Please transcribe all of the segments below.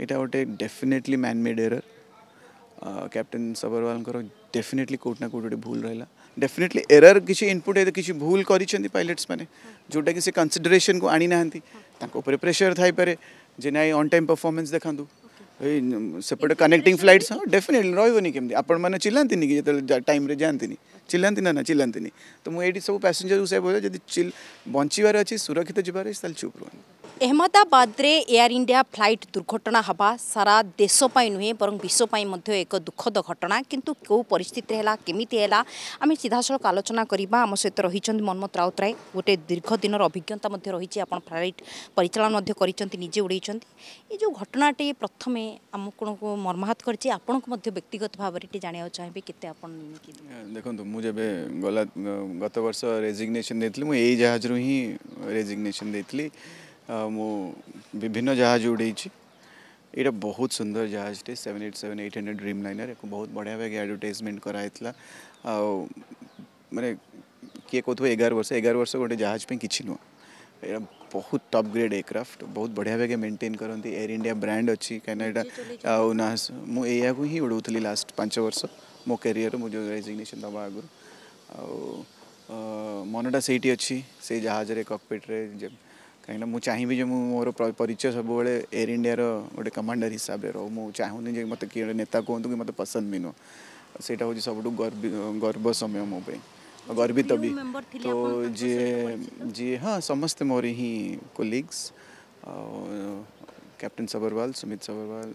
यहाँ गोटे definitely man made error captain Sabharwal definitely quote unquote भूल रहा डेफिनेटली एरर किसी इनपुट किसी भूल कर पायलट्स मैंने जोटा कि कंसिडरेशन को आनी ना प्रेशर थाई पारे जे ना ऑन टाइम परफॉर्मेंस देखा सेपटे कनेक्टिंग फ्लाइट्स हाँ डेफिनेटली रही केमती आपण मैंने चिल्लाती कि जो टाइम रे जाती चिल्लाती ना चिल्लाती तो मुझे सब पैसेंजर से बोले जब बचार अच्छी सुरक्षित जबार चुप रुहन अहमदाबाद रे एयर इंडिया फ्लाइट दुर्घटना हवा सारा देश नुहे बर विश्व एक दुखद घटना किंतु कौ परिस्थिति है केमिति है आम सीधा सड़क आलोचना करवा आम सहित रही मनमोहन राउतराय गोटे दीर्घ दिन अभिज्ञता रही आप फ्लाइट परिचालन निजे उड़े ये जो घटनाटी प्रथम आम को मर्माहत कर व्यक्तिगत भाव में जाना चाहिए के देखो मुझे गला गत वर्ष रेजिग्नेशन देती मुझे यही जहाज रू ही रेजिग्नेशन देती मु विभिन्न जहाज उड़े यहाँ बहुत सुंदर जहाज टे 787-800 ड्रीम लाइनर एक बहुत बढ़िया भाग एडवर्टाइजमेंट कराई माने किए कहू 11 वर्ष गोटे जहाज पे किसी नुह यहाँ बहुत टॉप ग्रेड एयरक्राफ्ट बहुत बढ़िया भाग मेंटेन करती एयर इंडिया ब्रांड अच्छी कहीं ना मुझे ही उड़ाऊली लास्ट 5 वर्ष मो कैरियर मुझे रेजिग्नेशन दवा आगु मनटा से अच्छी से जहाज कॉकपिट कहीं मुझे चाहिए जो मोर परिचय सब एयर इंडिया गोटे कमांडर हिसाब से रो चाहूनी जे मत किए नेता कहतु कि मत पसंद भी नुह से हूँ सब गर्व समय मो गर्वित भी तो जी हाँ समस्ते मोर ही कोलीग्स कैप्टन सबरवाल सुमित सबरवाल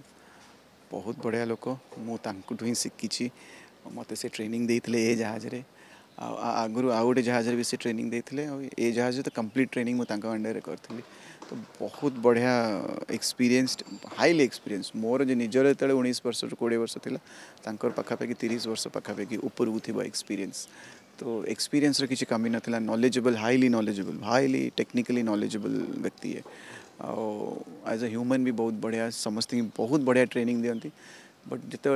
बहुत बढ़िया लोक मुझे ही शिखी मत से ट्रेनिंग देते ये जहाज रे आगु आउ गोटे जहाज भी से ट्रेनिंग देते ये जहाज तो कंप्लीट ट्रेनिंग मुझे अंडर करी तो बहुत बढ़िया एक्सपीरियंस्ड हाईली एक्सपीरियंस मोर जो निजर जो 19 वर्ष 20 वर्ष था पाखापाखि 30 वर्ष पाखापाखि ऊपर थी एक्सपीरियंस तो एक्सपीरियंस किसी कमी नाला नॉलेजेबल हाईली टेक्निकली नॉलेजेबल व्यक्ति है एज अ ह्यूमन भी बहुत बढ़िया समस्त बहुत बढ़िया ट्रेनिंग दिखती बट जिते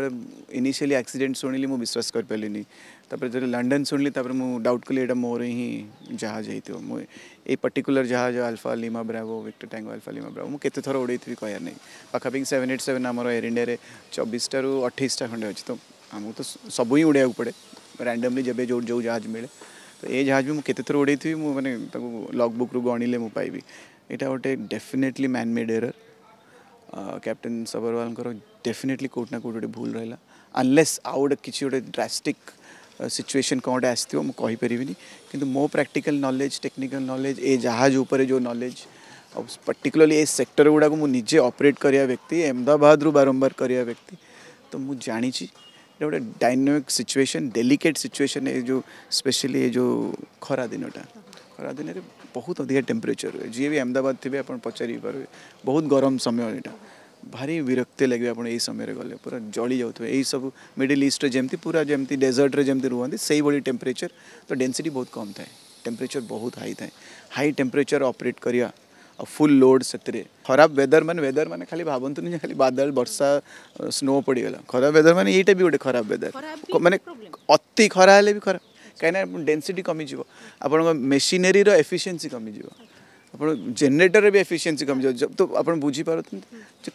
इनिशियली एक्सीडेंट शुणिली मुझे विश्वास कर पारे जो लंडन शुणिली मुझे डाउट कली यहाँ मोर ही जहाज हो ये पर्टिकुलर जहाज alpha lima bravo victor tango alpha lima bravo मुझे केते थर उड़े थी कहर नहीं पाखापाखि 787 आम एयर इंडिया 24 रू 28 खंडे अच्छी तो आमको तो सब ही उड़ाया पड़े रैंडमली जब जो जहाज मिले तो ये जहाज भी मुझे केते थर उड़े थी मैंने लॉग बुक रू गणिले मुझे पाइबी यहाँ गोटे definitely man made error captain Sabharwal definitely quote unquote भूल रहा अनलेस आउ गोटे किसी गोटे ड्रास्टिक सिचुएशन कौन गोटे आसो मुझे कहीपरि कि मो practical knowledge technical knowledge a जहाज उपर जो नॉलेज और पर्टिकुलरली ए सेक्टर गुड़ाक मुझे ऑपरेट करिया व्यक्ति अहमदाबाद रू बारंबार करिया व्यक्ति तो मुझे जानी गोटे डायनामिक सिचुएशन डेलिकेट सिचुएशन ये जो स्पेशली ये जो खरा दिन बहुत अधिक टेम्परेचर जी भी अहमदाबाद थे आप पचारि पारे बहुत गरम समय यहाँ भारी विरक्ति लगे आप समय गले पूरा जली जाऊे यही सब मिडिल ईस्ट जमती पूरा जमती डेजर्ट रे जमती रुहती से भाई टेम्परेचर तो डेंसिटी बहुत कम थाए टेम्परेचर बहुत हाई थाए हाई टेम्परेचर ऑपरेट करिया फुल लोड से खराब वेदर माने खाली भावतु नहीं खाली बादल वर्षा स्नो पड़गला खराब वेदर माने ये भी गोटे खराब वेदर माने अति खरा हेले भी खराब कहीं डेंसिटी कमीज आप मेसीनरी एफिशिएंसी कमीज आप जेनरेटर भी एफिशिएंसी कमीज जब तो आप बुझीपार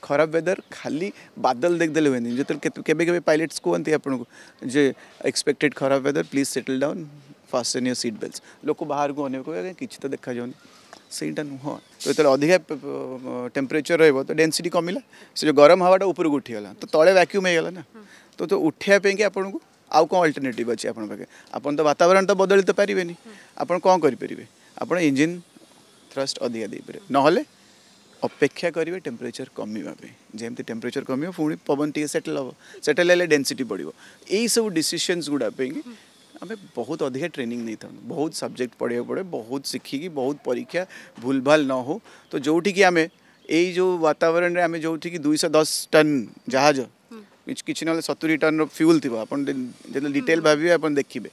खराब वेदर खाली बादल देखदेले हुए जो के पायलट्स कहते आपको जे एक्सपेक्टेड खराब weather please settle down fasten your seat belts लोक बाहर को अने किसी तो देखा जाऊनी सहीटा नुह तो जो अधिका टेम्परेचर रो डेंसिटी कमिला से जो गरम हवाटा ऊपर को उठीगला तो तले वैक्यूम होगा ना तो उठापी आपन को आउ कौन अल्टरनेटिव अच्छी आप आपन तो वातावरण तो बदली तो पारे आपन कौन करेंगे आप इंजिन थ्रस्ट अधिका देपारे ना अपेक्षा करेंगे टेम्परेचर कमिवा जमी टेम्परेचर कम पुणी पवन टी सेटल हम सेटल है डेंसिटी बढ़ो यही सब डिसीजन्स गुड़ापी आम बहुत अधिक ट्रेनिंग नहीं था बहुत सब्जेक्ट पढ़ा पड़े बहुत शिखिकी बहुत परीक्षा भूल भाल न हो तो जोठी कि आम यही जो वातावरण आम जो 210 टन जहाज किसी ना 70 टन फ्यूल थी आप डिटेल भावे आप देखिए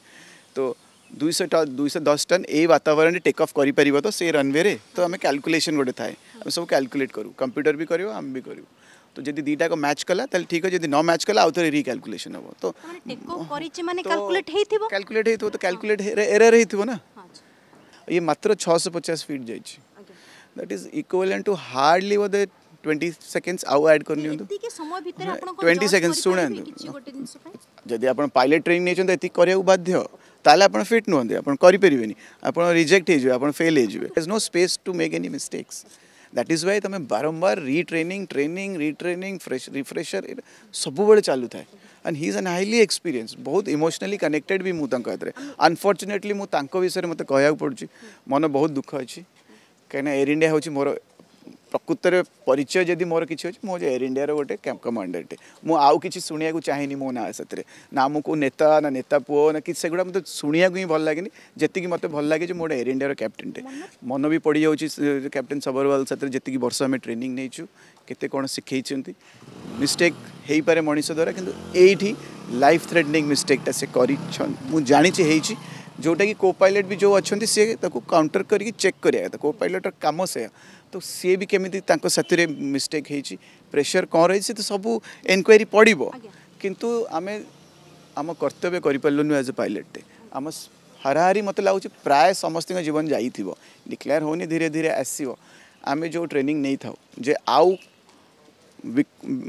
तो 210 टन ये वातावरण टेक ऑफ कर तो से रनवे रे तो आम कैलकुलेशन गोटे थाए आम सब कैलकुलेट करूँ कंप्यूटर भी कर आम भी करूँ तो जब दीटा को मैच कला ठीक है जब न मैच कला आउ थे रिकैलकुलेशन हम तो कैलकुलेट तो कैलकुलेट एरर हो ना ये मात्र 650 फीट जाइए that is equivalent to hardly बोधे 20 सेकेंड्स आउ ऐड कर नियंतु एतिके समय भितर आपण 20 सेकेंड्स शुणु जदि आप पायलट ट्रेनिंग नहीं ये करा बाध्य ताले आप फिट नुहति आप करें आप रिजेक्ट हो फेल हो no space to make any mistakes that is why तुम बारंबार रिट्रेनिंग ट्रेनिंग रिट्रेनिंग रिफ्रेशर सब बड़े चलू था and he is an highly experience बहुत इमोशनली कनेक्टेड भी मुझे अनफॉर्चुनेटली मुझे विषय मत कहूँ पड़ुची मन बहुत दुख अच्छी कहीं एयर इंडिया हूँ मोर प्रकृत में परिचय जदि मोर किसी अच्छे मो एयर इंडिया गोटे कमांडर मु आउ कि शुणा चाहिए मो ना से ना मुझको नेता ना नेता पुओ ना कि सेगुड़ा मतलब शुणा ही भल लगे जी मत भल लगे मोटे एयर इंडिया कैप्टेन टे मन भी पड़ जाऊँगी कैप्टेन सबरवाल साथ जी वर्ष आम ट्रेनिंग नहीं केते कौन शिखई मिस्टेक हो पारे मनीष द्वारा किंतु एठी लाइफ थ्रेटनिंग मिस्टेकटा से कर जानी जोटा कि को पायलट भी जो अच्छा सी काउंटर करके चेक करा को पायलट काम से तो सी भी केमी साथी मिस्टेक होती प्रेशर कौन रही तो सब एनक्वायरी पड़ो किंतु आमे आम कर्तव्य करूँ एज ए पायलट आम हाराहारी मत लगुच प्राय समस्त जीवन जाइए डिक्लेयर होनी धीरे धीरे आसो आम जो ट्रेनिंग नहीं था जे आउ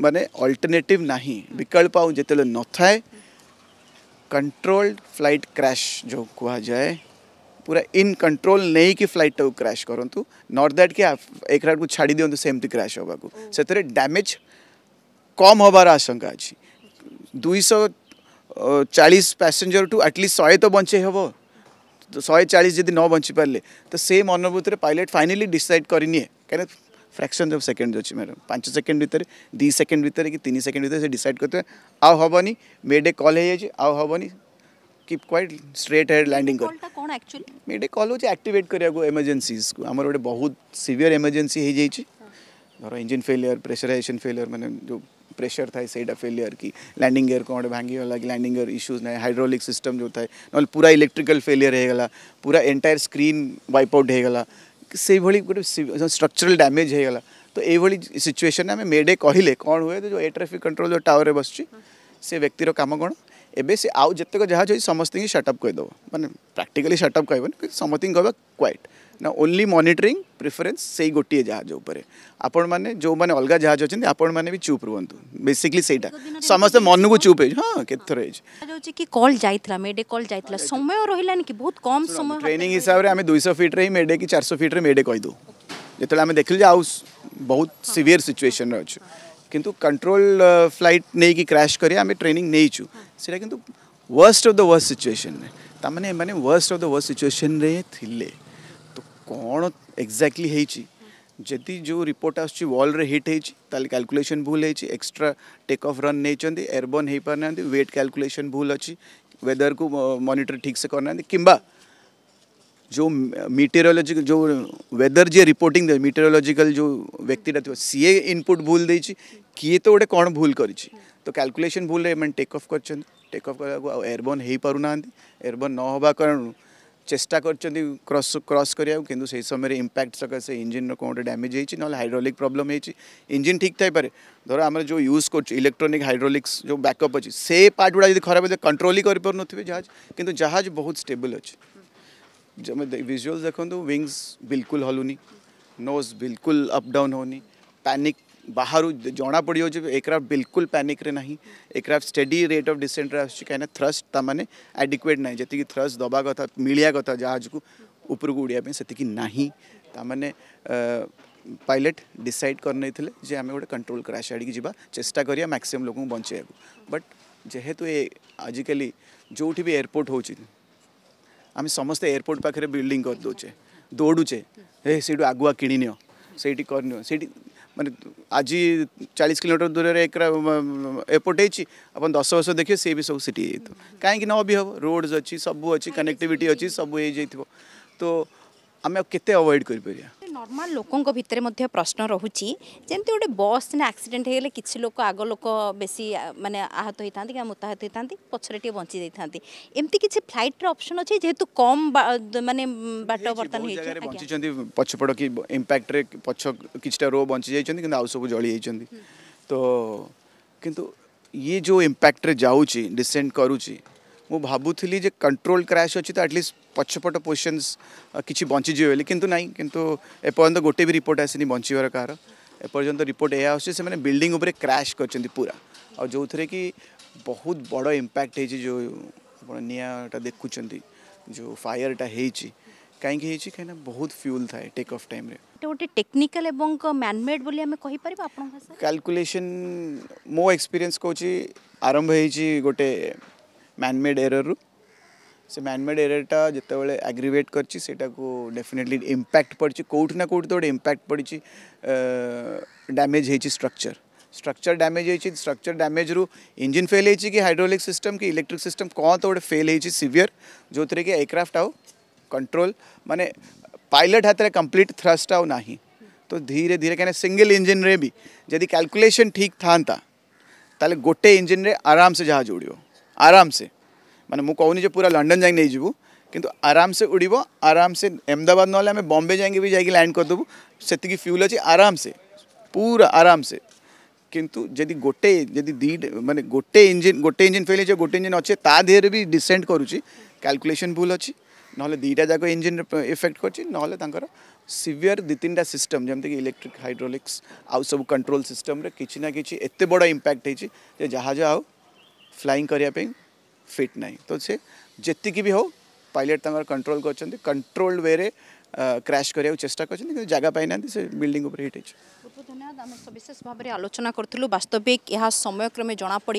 माने अल्टरनेटिव नहीं विकल्प आउ जिते न थाए कंट्रोल्ड फ्लाइट क्रैश जो कहा जाए पूरा इन कंट्रोल नहीं कि फ्लाइट टाक क्रैश करूँ नॉट दैट कि एयरक्राफ्ट को छाड़ी दिंतु सेमती क्रैश होगा से डैमेज कम होबार आशंका अच्छी 240 पैसेंजर टू एटलिस्ट 100 तो बचे हम तो 140 जब न बची पारे तो सेम अनुभूति पायलट फाइनाली डिसाइड करनी कहीं फ्रैक्शन ऑफ सेकंड अच्छी मैडम 5 सेकंड भितर 2 सेकंड भितर कि 3 सेकंड भितर से डिसाइड करते आउ हेनी मेडे कॉल हो आउ हेनी keep quite straight head landing कर मेडे कॉल हो एक्टिवेट करिया इमरजेंसीज को आमर गोटे बहुत सीवियर इमरजेंसी हो जाइए धर इंजिन फेलियर प्रेशराइजेशन फेलियर माने जो प्रेशर था सेटा फेलियर कि लैंडिंग गियर कौन भांगीगला कि लैंडिंग गियर इश्यूज ना हाइड्रोलिक सिस्टम जो था ना पूरा इलेक्ट्रिकल फेलियर होगला पूरा एंटायर स्क्रीन वाइप आउट होगला से भली गोटे स्ट्रक्चरल डैमेज होगला तो ये सिचुएशन में मेडे कहले कौन हुए तो जो एयर ट्रैफिक कंट्रोल जो टावर में बस से व्यक्तिर काम कौन एबे से आउ जितक जहाज हो समस्त ही शटअप कहीदेव मैंने प्राक्टिकली शटअप कहबन समस्त कहवा क्वाइट ना ओनली मॉनिटरिंग प्रिफरेंस से गोटे जहाज उपर आपण मैंने जो मैंने अलग जहाज अच्छे आपण मैंने भी चुप रुहतु बेसिकली सेटा समस्त मन को चुप हाँ केथर कि कॉल जाइतला मेडे कॉल जाइतला समय रहिलानी कि बहुत कम समय ट्रेनिंग हिसाब से आम 200 फीट रे ही मेडे कि 400 फीट रे मेडे कहीदू जो आम देखिल आउ बहुत सिवियर सिचुएशन अच्छे किंतु कंट्रोल फ्लाइट नहीं कि क्रैश करिया आम ट्रेनिंग नहीं से किंतु worst of the worst situation ताने माने worst of the worst situation रे थिले तो कौन एक्जाक्टली होती जदि जो रिपोर्ट आसुची वॉल रे हिट होती कैलकुलेशन भूल होती एक्स्ट्रा टेक ऑफ रन नहीं एयरबर्न हो पारना वेट कैलकुलेशन भूल अच्छी वेदर को मॉनिटर ठीक से करना किंबा जो मीटेरोलॉजी जो वेदर जी रिपोर्टिंग दे मीटेरोलॉजिकल जो व्यक्तिटा थी सी इनपुट भूल देछि किए तो गोटे कौन भूल करिछि तो कैलकुलेशन भूल रे मैंने टेक ऑफ कर एयरबर्न हो पारना एयरबर्न न होबा कारण चेष्टा कर क्रॉस करिया किंतु से समय इम्पैक्ट सकाशे इंजिन कौन डैमेज होती ना हाइड्रोलिक प्रॉब्लम होती इंजिन ठीक थाई पारे धर आम जो यूज कर इलेक्ट्रोनिक हाइड्रोलिक्स जो बैकअप अच्छी से पार्ट गुड़ा खराब होते कंट्रोल ही करें जहाज किंतु जहाज बहुत स्टेबल अच्छे जब विजुअल्स देखो विंग्स बिल्कुल हलुनी नोज बिल्कुल अप डाउन होनी पैनिक बाहर जना पड़ जाऊँ एयरक्राफ्ट बिल्कुल पैनिक रे नहीं aircraft steady rate of descent कहीं थ्रस्ट ताने एडिक्वेट ना जी थ्रस्ट दबा कथा मिलिया कथा जहाज को ऊपर को उड़िया से नहीं ताने पायलट डिसाइड कर आम गोटे कंट्रोल क्रैश आड़ की चेष्टा करिया मैक्सिमम लोक बचे बट जेहेतु आजिकल जो भी एयरपोर्ट हो आम समस्त एयरपोर्ट पाखे बिल्डिंग कर दौचे दौड़ुचे हे से आगुआ किणी से माने आज 40 किलोमीटर दूर एक एयरपोर्ट हो 10 वर्ष देखिए सी भी सब सिटी कहीं न भी हम रोड्स अच्छी सब अच्छी कनेक्टिविटी अच्छी सब हो तो आम केते अवॉइड कर नॉर्मल लोकों भितर मध्य प्रश्न रहुची जेमती गोटे बस ने एक्सीडेंट होगले किसी लोक आग लोक बेसी माने आहत होता कि मृताहत होता पछरे टे बंची जाती एमती किसी फ्लाइट ऑप्शन अच्छे जेहेतु कम माने बाट बर्तन बंची पछपड़ कि इम्पैक्ट रे पछ किछटा रो बंची जाइछन्ती किंतु आउ सब जली जाइछन्ती तो किंतु ये जो इम्पैक्ट रे जाउची डिसेंट करूची मु भाबुथली जे कंट्रोल क्रैश अच्छी तो एटलिस्ट पछपट पोजिशंस किसी बंचीजी बोली किंतु नहीं किंतु एपर्यंत गोटे भी रिपोर्ट आसनी बंचार कार एपर्यंत रिपोर्ट यह आसे बिल्डिंग उपर क्रैश कर पूरा और जो थे कि बहुत बड़ इम्पैक्ट है जो निआटा देखुं जो फायरटा कहीं कहीं बहुत फ्यूल थाए टेक ऑफ टाइम रे गोटे टेक्निकल एवं मैनमेड बोली आमे कहि परिबा आपन भाषा कैलकुलेशन मो एक्सपीरियंस कहूँ आरंभ होती गोटे मैनमेड एरर रु से मैनमेड एररटा जिते एग्रीवेट करछि सेटा को डेफिनेटली इम्पैक्ट पड़ी कौट ना कौट तो गोटे इम्पैक्ट पड़ी डैमेज होती स्ट्रक्चर डैमेज होती स्ट्रक्चर डैमेज रु इंजिन फेल होती कि हाइड्रोलिक सिस्टम कि इलेक्ट्रिक सिस्टम कौन तो गोटे फेल होती सीवियर जो थे कि एयरक्राफ्ट आउ कंट्रोल माने पायलट हाथ में कंप्लीट थ्रस्ट आउ नाही तो धीरे धीरे कहीं सिंगल इंजिन रे भी जदि कैलकुलेशन ठीक था ताले गोटे इंजिन रे आराम से जहाज उड़ो आराम से माने मु कहूनी जो पूरा लंडन जाए नहीं जीवु किंतु आराम से उड़ो आराम से अहमदाबाद ना आम बॉम्बे जाएंगे भी जाके लैंड करदेबू से फ्यूल अच्छी आराम से पूरा आराम से किंतु जदि गोटे जदि दी माने गोटे इंजिन फेल हो गोटे इंजिन अच्छे ता देहरे भी डिसेंट करुच्ची कैलकुलेशन भूल अच्छी ना दीटा जाक इंजिन इफेक्ट कर सीवियर दी तीन टा सिस्टम जमती कि इलेक्ट्रिक हाइड्रोलिक्स आउ सब कंट्रोल सिस्टम रे किछि ना किछि एते बड़ा इम्पैक्ट होती जहाज आउ फ्लाइंग करने फिट नहीं तो से जेतिकी भी हो पायलट कंट्रोल कर कंट्रोल्ड वे रे क्रैश करने चेष्टा कर जगह पाई ना से बिल्डिंग उपर हिट होती बहुत धन्यवाद आम सविशेष भाव में आलोचना करूँ वास्तविक यह समयक्रमे जना पड़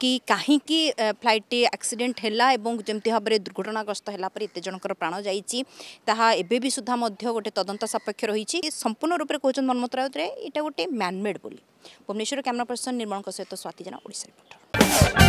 कि कहीं फ्लाइट एक्सीडेंट है जमती भाव में दुर्घटनाग्रस्त है एत जनकर प्राण जाए भी सुधा गोटे तदंत सापेक्ष रही संपूर्ण रूप से कहते मनमोहन राउत यहाँ गोटे मैनमेड बोली भुवनेश्वर कैमरा पर्सन निर्मल सहित स्वाति जेना ओडिशा रिपोर्टर।